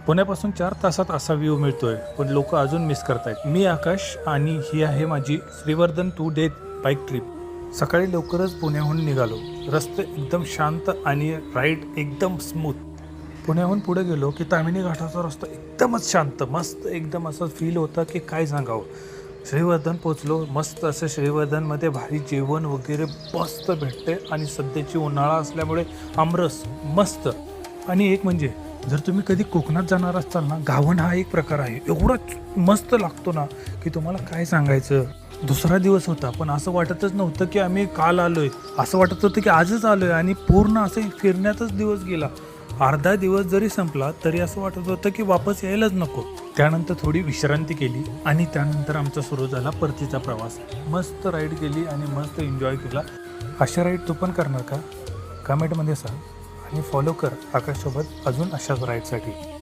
पुण्यापासून 4 तासात असा व्ह्यू मिळतोय, पण लोक अजून मिस करतायत. मी आकाश आणि ही आहे माझी श्रीवर्धन 2 डे बाईक ट्रिप. सकाळी लवकरच पुण्याहून निघालो. रस्ते एकदम शांत आणि राईड एकदम स्मूथ. पुण्याहून पुढे गेलो की ताम्हिणी घाटाचा रस्ता एकदमच शांत, मस्त एकदम असं फील होतं की काय सांगावं. श्रीवर्धन पोचलो. मस्त असं श्रीवर्धनमध्ये भारी जेवण वगैरे मस्त भेटते आणि सध्याची उन्हाळा असल्यामुळे आमरस मस्त. आणि एक म्हणजे जर तुम्ही कधी कोकणात जाणार असाल ना, घावण हा एक प्रकार आहे. एवढा मस्त लागतो ना की तुम्हाला काय सांगायचं. दुसरा दिवस होता पण असं वाटतच नव्हतं की आम्ही काल आलोय, असं वाटत होतं की आजच आलोय. आणि पूर्ण असं फिरण्यातच दिवस गेला. अर्धा दिवस जरी संपला तरी असं वाटत होतं की वापस यायलाच नको. त्यानंतर थोडी विश्रांती केली आणि त्यानंतर आमचा सुरू झाला परतीचा प्रवास. मस्त राईड केली आणि मस्त एन्जॉय केला. अशा राईड तू पण करणार का? कमेंटमध्ये सांग आणि फॉलो कर आकाशसोबत अजून अशाच राईडसाठी.